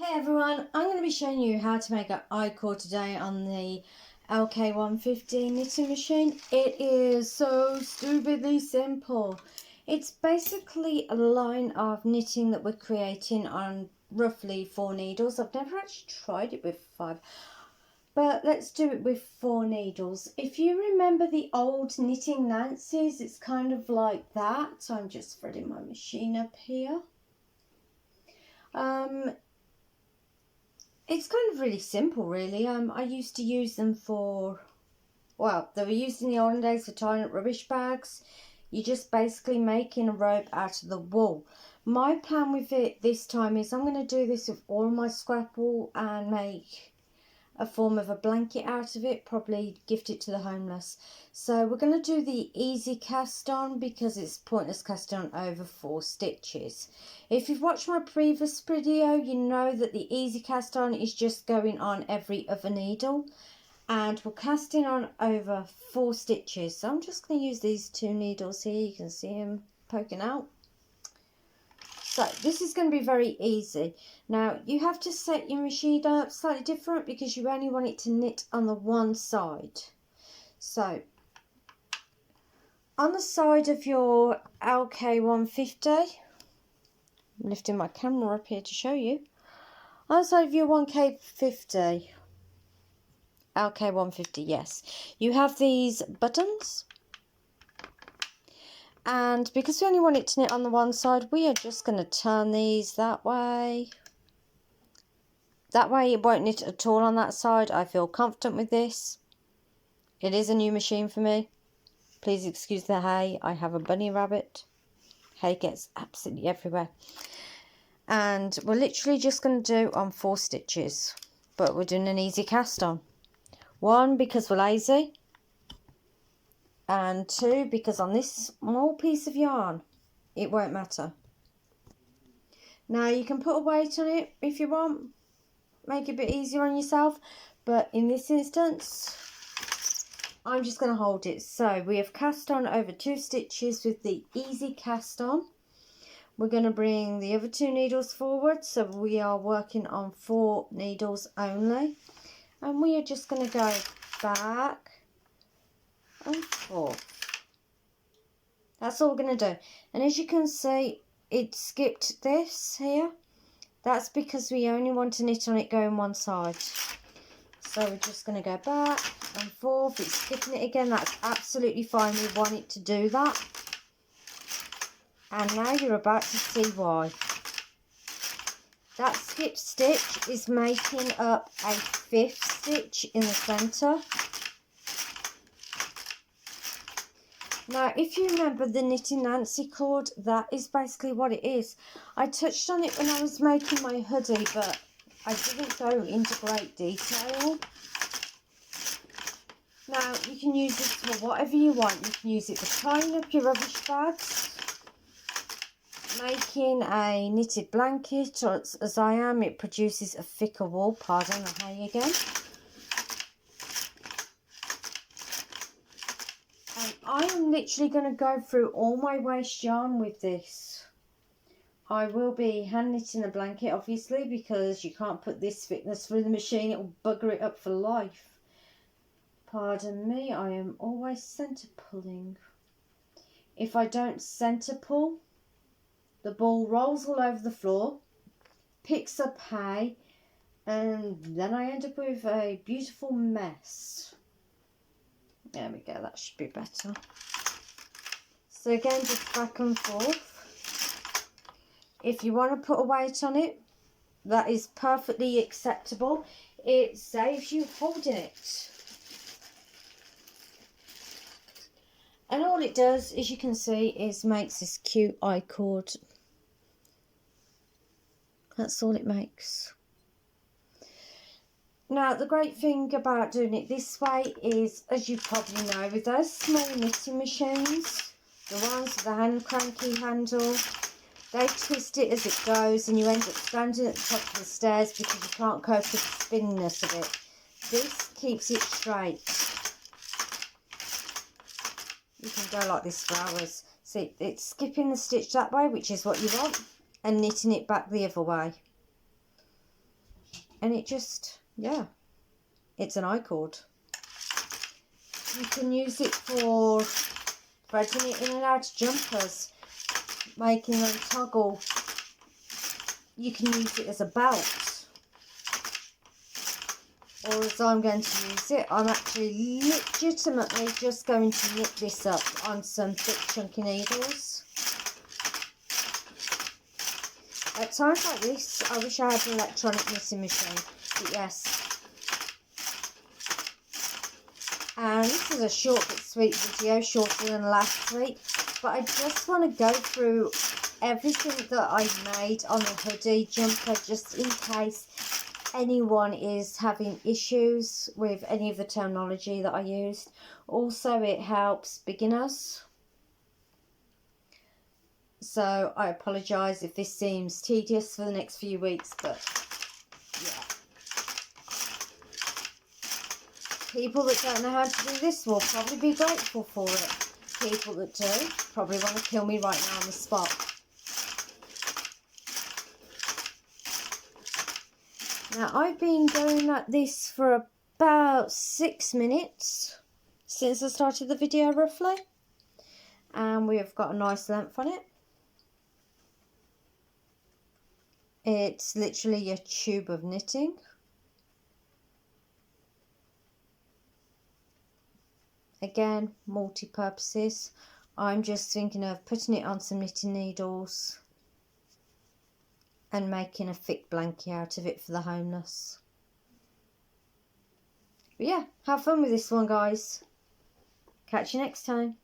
Hey everyone, I'm going to be showing you how to make an I-cord today on the lk150 knitting machine. It is so stupidly simple. It's basically a line of knitting that we're creating on roughly 4 needles. I've never actually tried it with 5, but let's do it with 4 needles. If you remember the old knitting Nancy's, it's kind of like that. So I'm just threading my machine up here. It's kind of really simple, really. I used to use them for, well, they were used in the olden days for tying up rubbish bags. You're just basically making a rope out of the wool. My plan with it this time is I'm going to do this with all my scrap wool and make a form of a blanket out of it, probably gift it to the homeless. So we're going to do the easy cast on because it's pointless casting on over 4 stitches. If you've watched my previous video, you know that the easy cast on is just going on every other needle, and we're casting on over 4 stitches. So I'm just going to use these 2 needles here. You can see them poking out. So this is going to be very easy. Now you have to set your machine up slightly different because you only want it to knit on the one side. So on the side of your lk150, I'm lifting my camera up here to show you. On the side of your lk150, yes, you have these buttons. And because we only want it to knit on the one side, we are just going to turn these that way. That way it won't knit at all on that side. I feel confident with this. It is a new machine for me. Please excuse the hay. I have a bunny rabbit. Hay gets absolutely everywhere. And we're literally just going to do on 4 stitches. But we're doing an easy cast on. 1, because we're lazy. And 2, because on this small piece of yarn, it won't matter. Now you can put a weight on it if you want. Make it a bit easier on yourself. But in this instance, I'm just going to hold it. So we have cast on over 2 stitches with the easy cast on. We're going to bring the other 2 needles forward. So we are working on 4 needles only. And we are just going to go back and forth. That's all we're going to do. And as you can see, it skipped this here. That's because we only want to knit on it going one side. So we're just going to go back and forth. It's skipping it again. That's absolutely fine. We want it to do that. And now you're about to see why. That skipped stitch is making up a 5th stitch in the centre. Now, if you remember the Knitting Nancy cord, that is basically what it is. I touched on it when I was making my hoodie, but I didn't go into great detail. Now, you can use this for whatever you want. You can use it for tying up your rubbish bags, making a knitted blanket, or as I am, it produces a thicker wool. Pardon the hay again. I am literally going to go through all my waste yarn with this. I will be hand knitting the blanket, obviously, because you can't put this thickness through the machine. It will bugger it up for life. Pardon me, I am always centre pulling. If I don't centre pull, the ball rolls all over the floor, picks up hay, and then I end up with a beautiful mess. There we go, that should be better. So again, just back and forth. If you want to put a weight on it, that is perfectly acceptable. It saves you holding it. And all it does, as you can see, is makes this cute I-cord. That's all it makes. Now, the great thing about doing it this way is, as you probably know, with those small knitting machines, the ones with the hand cranky handle, they twist it as it goes and you end up standing at the top of the stairs because you can't cope with the spinniness of it. This keeps it straight. You can go like this for hours. See, it's skipping the stitch that way, which is what you want, and knitting it back the other way. And it just, yeah, it's an I-cord. You can use it for threading it in and out of jumpers, making them toggle. You can use it as a belt, or as I'm going to use it, I'm actually legitimately just going to knit this up on some thick chunky needles. At times like this, I wish I had an electronic knitting machine, but yes. And this is a short but sweet video, shorter than last week, but I just want to go through everything that I made on the hoodie jumper, just in case anyone is having issues with any of the terminology that I used. Also, it helps beginners. So I apologise if this seems tedious for the next few weeks, but yeah. People that don't know how to do this will probably be grateful for it. People that do probably want to kill me right now on the spot. Now, I've been going at this for about 6 minutes since I started the video, roughly. And we have got a nice length on it. It's literally a tube of knitting. Again, multi-purposes. I'm just thinking of putting it on some knitting needles and making a thick blanket out of it for the homeless. But yeah, have fun with this one, guys. Catch you next time.